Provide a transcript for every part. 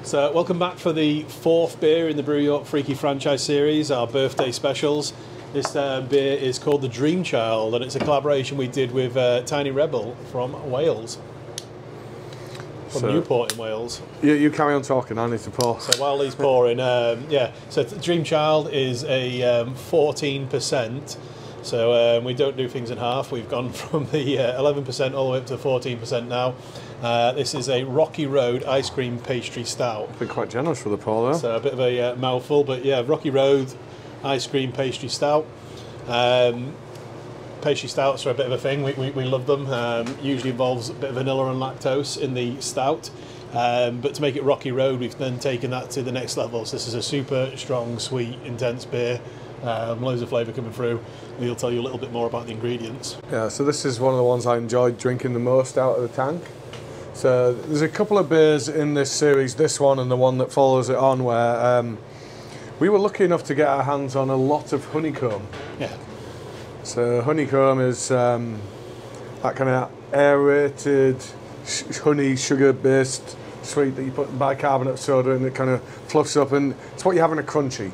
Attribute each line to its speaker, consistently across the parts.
Speaker 1: So welcome back for the fourth beer in the Brew York Freaky franchise series, our birthday specials. This beer is called the Dream Child, and it's a collaboration we did with Tiny Rebel from Wales. From Newport in Wales.
Speaker 2: You carry on talking, I need to pour.
Speaker 1: So while he's pouring, so Dream Child is a 14%. So we don't do things in half. We've gone from the 11% all the way up to 14% now. This is a Rocky Road ice cream pastry stout.
Speaker 2: Been quite generous for the pour there.
Speaker 1: So a bit of a mouthful, but yeah, Rocky Road ice cream pastry stout. Pastry stouts are a bit of a thing. We love them. Usually involves a bit of vanilla and lactose in the stout. But to make it Rocky Road, we've then taken that to the next level. So this is a super strong, sweet, intense beer. Loads of flavour coming through. We'll tell you a little bit more about the ingredients.
Speaker 2: Yeah, so this is one of the ones I enjoyed drinking the most out of the tank. So there's a couple of beers in this series, this one and the one that follows it on, where we were lucky enough to get our hands on a lot of honeycomb.
Speaker 1: Yeah.
Speaker 2: So honeycomb is that kind of aerated honey sugar-based sweet that you put in bicarbonate soda and it kind of fluffs up, and it's what you have in a crunchy.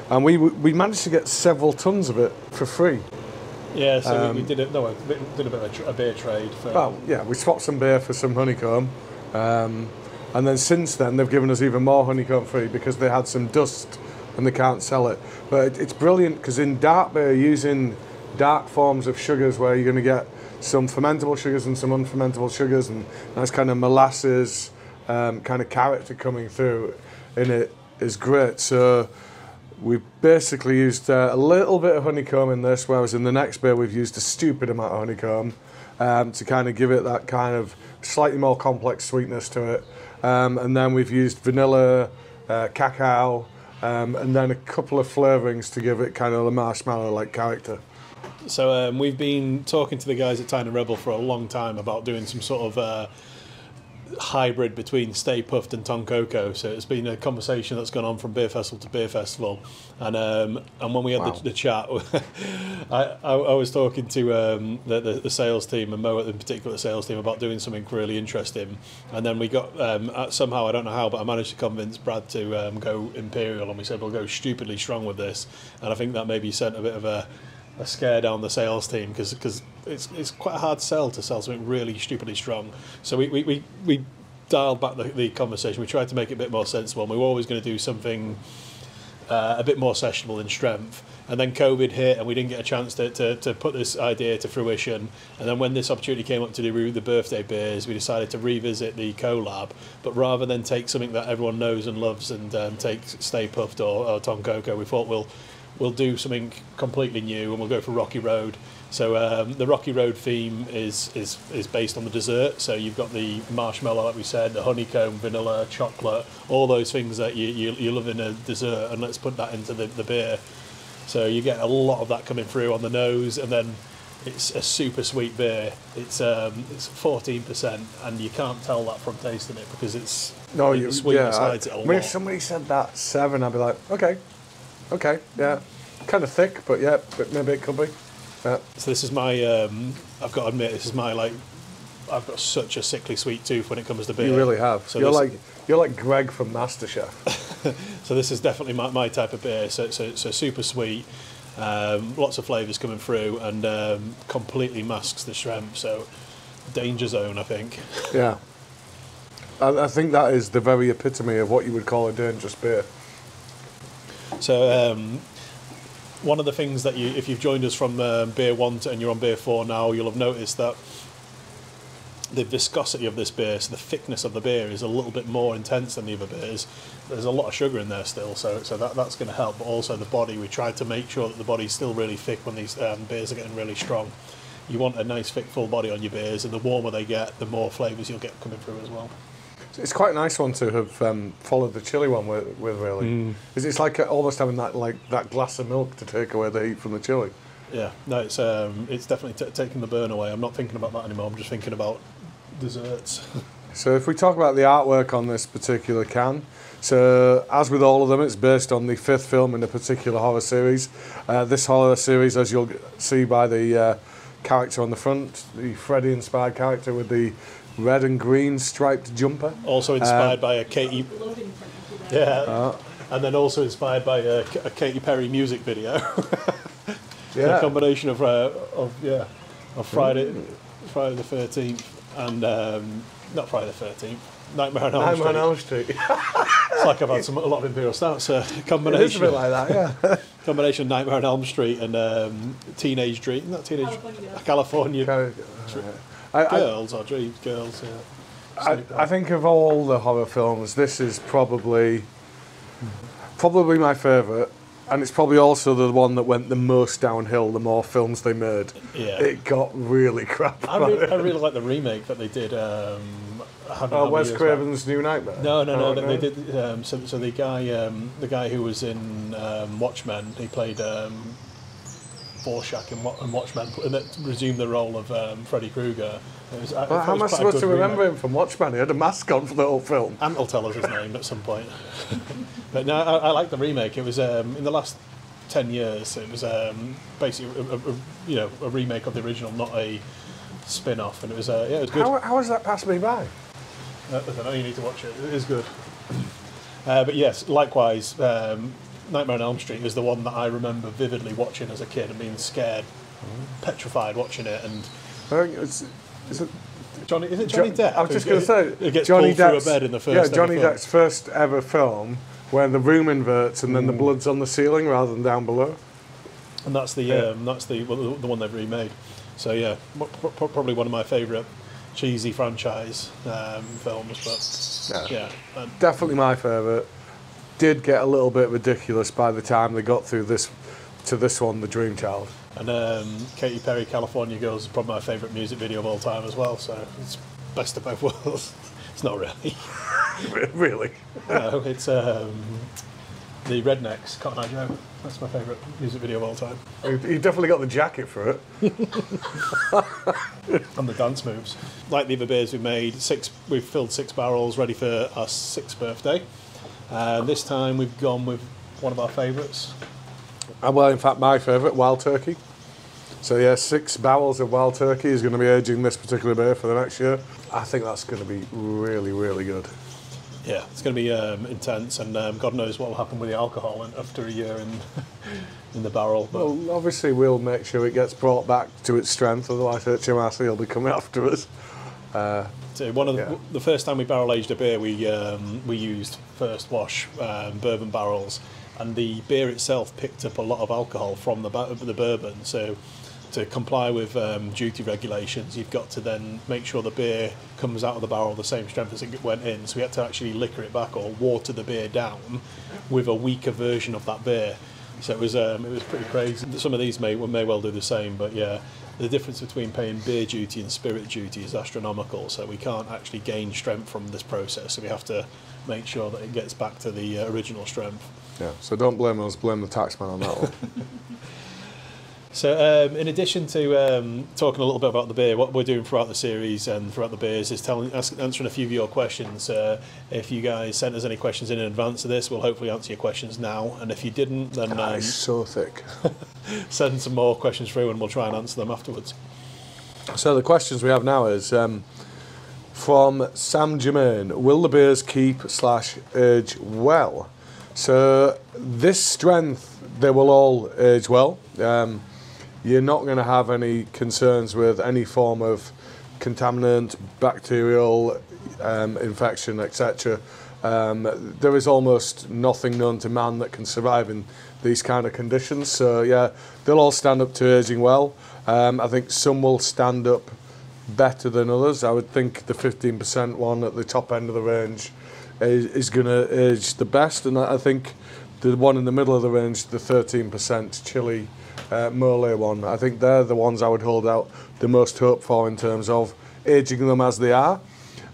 Speaker 2: And we managed to get several tons of it for free.
Speaker 1: Yeah, so we did a bit of a beer trade.
Speaker 2: Well, yeah, we swapped some beer for some honeycomb. And then since then, they've given us even more honeycomb free because they had some dust and they can't sell it. But it's brilliant because in dark beer, using dark forms of sugars where you're going to get some fermentable sugars and some unfermentable sugars and nice kind of molasses kind of character coming through in it is great. So we've basically used a little bit of honeycomb in this, whereas in the next beer we've used a stupid amount of honeycomb to kind of give it that kind of slightly more complex sweetness to it. And then we've used vanilla, cacao, and then a couple of flavourings to give it kind of a marshmallow-like character.
Speaker 1: So we've been talking to the guys at Tiny Rebel for a long time about doing some sort of hybrid between Stay Puft and Toncoco. So it's been a conversation that's gone on from beer festival to beer festival, and when we had the chat, I was talking to the sales team and Mo, in particular the sales team, about doing something really interesting, and then we got somehow, I don't know how, but I managed to convince Brad to go Imperial, and we said we'll go stupidly strong with this, and I think that maybe sent a bit of a scare down the sales team because it's quite a hard sell to sell something really stupidly strong. So we dialed back the conversation. We tried to make it a bit more sensible, and we were always going to do something a bit more sessionable in strength. And then COVID hit, and we didn't get a chance to put this idea to fruition. And then when this opportunity came up to do the birthday beers, we decided to revisit the collab. But rather than take something that everyone knows and loves and take Stay Puft or Toncoco, we thought we'll do something completely new, and we'll go for Rocky Road. So the Rocky Road theme is based on the dessert. So you've got the marshmallow, like we said, the honeycomb, vanilla, chocolate, all those things that you love in a dessert, and let's put that into the beer. So you get a lot of that coming through on the nose, and then it's a super sweet beer. It's 14%, and you can't tell that from tasting it because it's sweetness hides it a lot.
Speaker 2: If somebody said that 7, I'd be like, okay, yeah, kind of thick, but yeah, but maybe it could be. Yeah.
Speaker 1: So this is my, I've got to admit, this is my, I've got such a sickly sweet tooth when it comes to beer.
Speaker 2: You really have. So you're like Greg from MasterChef.
Speaker 1: So this is definitely my type of beer. So super sweet, lots of flavours coming through, and completely masks the strength. So danger zone, I think.
Speaker 2: Yeah. I think that is the very epitome of what you would call a dangerous beer.
Speaker 1: So one of the things that if you've joined us from beer 1 and you're on beer 4 now, you'll have noticed that the viscosity of this beer, so the thickness of the beer, is a little bit more intense than the other beers. There's a lot of sugar in there still, so that's going to help. But also the body, we tried to make sure that the body's still really thick when these beers are getting really strong. You want a nice thick full body on your beers, and the warmer they get, the more flavours you'll get coming through as well.
Speaker 2: It's quite a nice one to have followed the chili one with really. It's like almost having that glass of milk to take away the heat from the chili.
Speaker 1: Yeah, no, it's definitely taking the burn away. I'm not thinking about that anymore. I'm just thinking about desserts.
Speaker 2: So if we talk about the artwork on this particular can, so as with all of them, it's based on the 5th film in a particular horror series. This horror series, as you'll see by the character on the front, the Freddy-inspired character with the red and green striped jumper.
Speaker 1: Also inspired by a Katy... Yeah. And then also inspired by a Katy Perry music video.
Speaker 2: Yeah.
Speaker 1: A combination of Friday the 13th and not Friday the 13th, Nightmare on Elm Street. It's like I've had a lot of Imperial Stouts. Combination.
Speaker 2: It is a bit like that, yeah.
Speaker 1: Combination of Nightmare on Elm Street and Teenage Dream, not Teenage California Girls or Dreams Girls. Yeah.
Speaker 2: I think of all the horror films, this is probably my favourite. And it's probably also the one that went the most downhill the more films they made.
Speaker 1: Yeah.
Speaker 2: It got really crap.
Speaker 1: I really like the remake that they did.
Speaker 2: Wes Craven's New Nightmare?
Speaker 1: No. They did. So the guy who was in Watchmen, he played Rorschach in Watchmen, and that resumed the role of Freddy Krueger.
Speaker 2: How am I supposed to remember him from Watchmen? He had a mask on for the whole film.
Speaker 1: Ant will tell us his name at some point. But no, I like the remake. It was in the last 10 years. It was basically a remake of the original, not a spin-off, and it was it was good.
Speaker 2: How has that passed me by?
Speaker 1: I don't know. You need to watch it. It is good. But yes, likewise, Nightmare on Elm Street is the one that I remember vividly watching as a kid and being scared, petrified watching it. And
Speaker 2: is it
Speaker 1: Johnny Depp?
Speaker 2: I was just going to say,
Speaker 1: it gets
Speaker 2: Johnny
Speaker 1: pulled through
Speaker 2: Depp's,
Speaker 1: a bed in the first.
Speaker 2: Yeah, Johnny Depp's first ever film where the room inverts and then the blood's on the ceiling rather than down below.
Speaker 1: And that's the one they've remade. So yeah, probably one of my favourite cheesy franchise films. But yeah,
Speaker 2: definitely my favourite. Did get a little bit ridiculous by the time they got through this one, The Dream Child.
Speaker 1: And Katy Perry, California Girls is probably my favourite music video of all time as well. So it's best of both worlds. It's not really.
Speaker 2: Really?
Speaker 1: No, it's the Rednecks, Cotton Eye Joe. That's my favourite music video of all time.
Speaker 2: You definitely got the jacket for it.
Speaker 1: And the dance moves. Like the other beers we made, we've filled 6 barrels ready for our 6th birthday. This time we've gone with one of our favourites.
Speaker 2: Well, in fact, my favourite, Wild Turkey. So yeah, 6 barrels of Wild Turkey is going to be aging this particular beer for the next year. I think that's going to be really, really good.
Speaker 1: Yeah, it's going to be intense, and God knows what will happen with the alcohol after a year in the barrel. But
Speaker 2: well, obviously we'll make sure it gets brought back to its strength, otherwise HMRC will be coming after us.
Speaker 1: So the first time we barrel aged a beer, we used first wash bourbon barrels, and the beer itself picked up a lot of alcohol from the bourbon. So to comply with duty regulations, you've got to then make sure the beer comes out of the barrel the same strength as it went in. So we had to actually liquor it back or water the beer down with a weaker version of that beer. So it was pretty crazy. Some of these may well do the same, but yeah, the difference between paying beer duty and spirit duty is astronomical. So we can't actually gain strength from this process. So we have to make sure that it gets back to the original strength.
Speaker 2: Yeah. So don't blame us. Blame the taxman on that one.
Speaker 1: So in addition to talking a little bit about the beer, what we're doing throughout the series and throughout the beers is answering a few of your questions. If you guys sent us any questions in advance of this, we'll hopefully answer your questions now. And if you didn't, then
Speaker 2: it's so thick.
Speaker 1: Send some more questions through and we'll try and answer them afterwards.
Speaker 2: So the questions we have now is from Sam Germain. Will the beers keep/age well? So this strength, they will all age well. You're not going to have any concerns with any form of contaminant, bacterial infection, etc. There is almost nothing known to man that can survive in these kind of conditions. So yeah, they'll all stand up to aging well. I think some will stand up better than others. I would think the 15% one at the top end of the range is going to age the best, and I think the one in the middle of the range, the 13% chili Merlot one, I think they're the ones I would hold out the most hope for in terms of aging them as they are.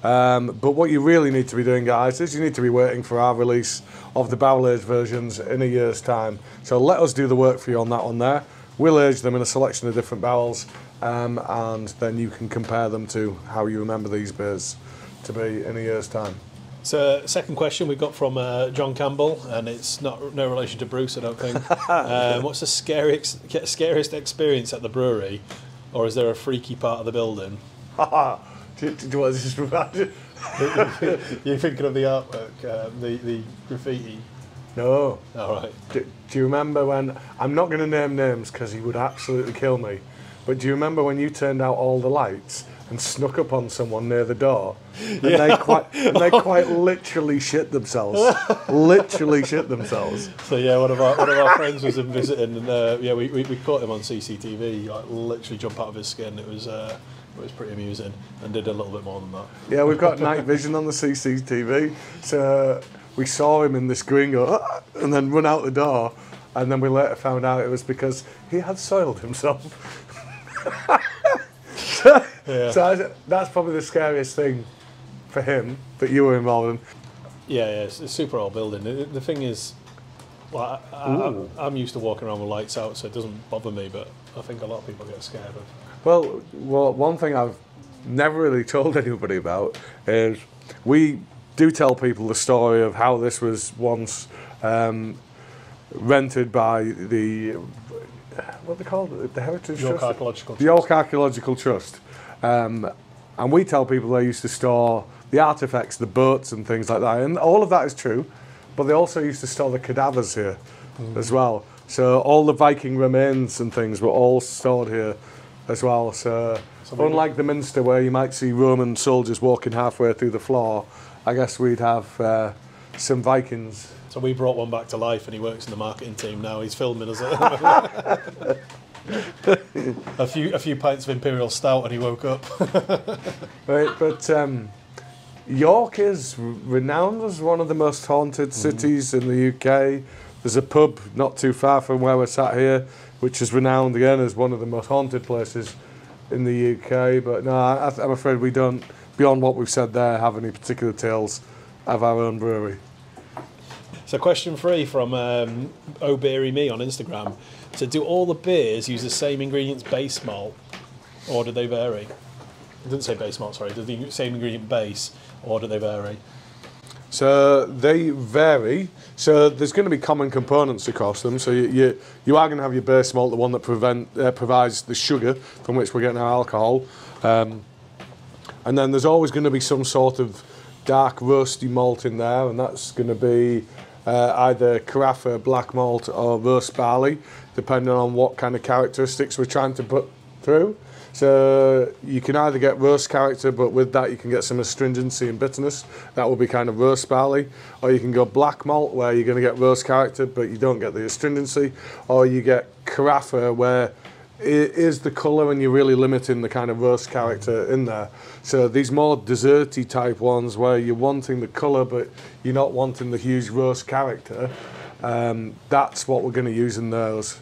Speaker 2: But what you really need to be doing, guys, is you need to be waiting for our release of the barrel aged versions in a year's time. So let us do the work for you on that one there. We'll age them in a selection of different barrels, and then you can compare them to how you remember these beers to be in a year's time.
Speaker 1: So, second question we got from John Campbell, and it's no relation to Bruce, I don't think. What's the scariest experience at the brewery, or is there a freaky part of the building?
Speaker 2: Do What is this?
Speaker 1: You're thinking of the artwork, the graffiti?
Speaker 2: No.
Speaker 1: All right.
Speaker 2: Do you remember when, I'm not going to name names because he would absolutely kill me, but do you remember when you turned out all the lights and snuck up on someone near the door, and they quite literally shit themselves. Literally shit themselves.
Speaker 1: So yeah, one of our friends was in visiting, and yeah, we caught him on CCTV, like literally jump out of his skin. It was pretty amusing, and did a little bit more than that.
Speaker 2: Yeah, we've got night vision on the CCTV, so we saw him in the screen go, "Ah," and then run out the door, and then we later found out it was because he had soiled himself.
Speaker 1: Yeah.
Speaker 2: So that's probably the scariest thing for him that you were involved in.
Speaker 1: Yeah, it's a super old building. The thing is, well, I'm used to walking around with lights out, so it doesn't bother me, but I think a lot of people get scared of.
Speaker 2: Well, one thing I've never really told anybody about is we do tell people the story of how this was once rented by the, what they call it, the Heritage
Speaker 1: York
Speaker 2: Trust?
Speaker 1: Archaeological Trust.
Speaker 2: The York Archaeological Trust. And we tell people they used to store the artefacts, the boats and things like that. And all of that is true, but they also used to store the cadavers here as well. So all the Viking remains and things were all stored here as well. So unlike the Minster where you might see Roman soldiers walking halfway through the floor, I guess we'd have some Vikings.
Speaker 1: So we brought one back to life, and he works in the marketing team now. He's filming us. a few pints of Imperial Stout, and he woke up.
Speaker 2: Right, but York is renowned as one of the most haunted cities in the UK. There's a pub not too far from where we're sat here, which is renowned again as one of the most haunted places in the UK. But no, I'm afraid we don't, beyond what we've said there, have any particular tales of our own brewery.
Speaker 1: So question 3 from O'Beary Me on Instagram. So do all the beers use the same ingredients base malt, or do they vary? It didn't say base malt, sorry. Do the same ingredient base, or do they vary?
Speaker 2: So they vary. So there's going to be common components across them. So you are going to have your base malt, the one that provides the sugar from which we're getting our alcohol. And then there's always going to be some sort of dark roasty malt in there, and that's going to be either carafa, black malt, or roast barley, depending on what kind of characteristics we're trying to put through. So you can either get roast character, but with that you can get some astringency and bitterness. That will be kind of roast barley. Or you can go black malt, where you're going to get roast character, but you don't get the astringency. Or you get carafa, where it is the colour and you're really limiting the kind of roast character in there. So these more desserty type ones, where you're wanting the colour but you're not wanting the huge roast character, that's what we're going to use in those.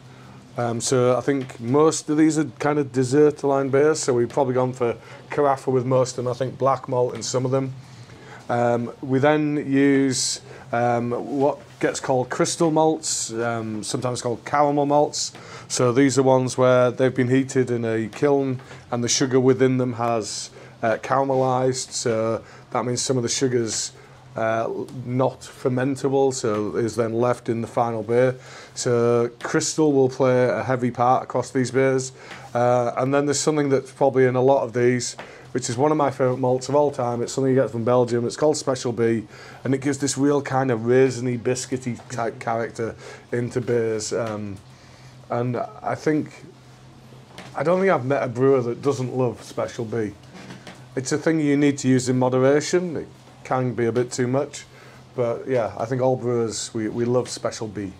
Speaker 2: So I think most of these are kind of dessert line beers, so we've probably gone for carafa with most of them. I think black malt in some of them. We then use what gets called crystal malts, sometimes called caramel malts. So these are ones where they've been heated in a kiln and the sugar within them has caramelized. So that means some of the sugar's not fermentable, so is then left in the final beer. So crystal will play a heavy part across these beers. And then there's something that's probably in a lot of these, which is one of my favourite malts of all time. It's something you get from Belgium. It's called Special B, and it gives this real kind of raisiny, biscuity type character into beers. And I don't think I've met a brewer that doesn't love Special B. It's a thing you need to use in moderation. It can be a bit too much, but yeah, I think all brewers, we love Special B.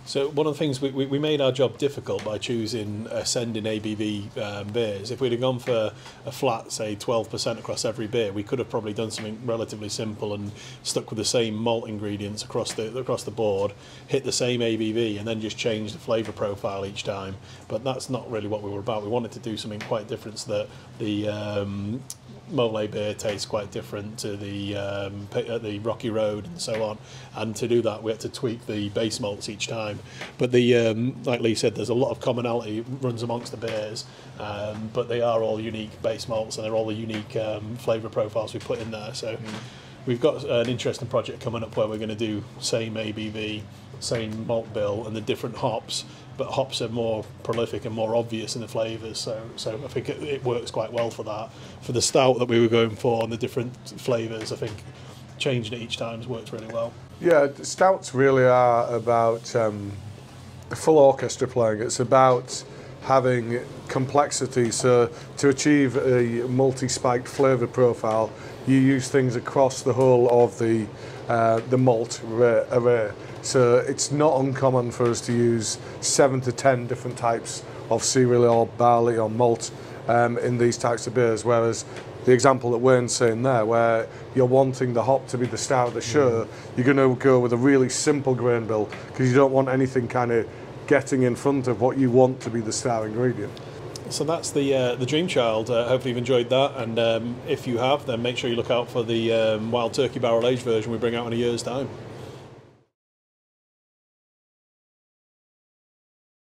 Speaker 1: So one of the things we made our job difficult by choosing ascending ABV beers. If we'd have gone for a flat, say 12% across every beer, we could have probably done something relatively simple and stuck with the same malt ingredients across the board, hit the same ABV, and then just change the flavour profile each time. But that's not really what we were about. We wanted to do something quite different, so that the Mole beer tastes quite different to the Rocky Road and so on, and to do that we had to tweak the base malts each time. But the like Lee said, there's a lot of commonality runs amongst the beers, but they are all unique base malts and they're all the unique flavour profiles we put in there. So we've got an interesting project coming up where we're going to do same ABV, same malt bill, and the different hops, but hops are more prolific and more obvious in the flavours. So I think it works quite well for that. For the stout that we were going for and the different flavours, I think changing it each time has worked really well.
Speaker 2: Yeah, stouts really are about full orchestra playing. It's about having complexity. So to achieve a multi-spiked flavour profile, you use things across the whole of the malt array. So it's not uncommon for us to use 7 to 10 different types of cereal or barley or malt in these types of beers, whereas the example that Wayne's saying there, where you're wanting the hop to be the star of the show, you're going to go with a really simple grain bill because you don't want anything kind of getting in front of what you want to be the star ingredient.
Speaker 1: So that's the Dream Child. Hopefully you've enjoyed that, and if you have, then make sure you look out for the Wild Turkey Barrel Aged version we bring out in a year's time.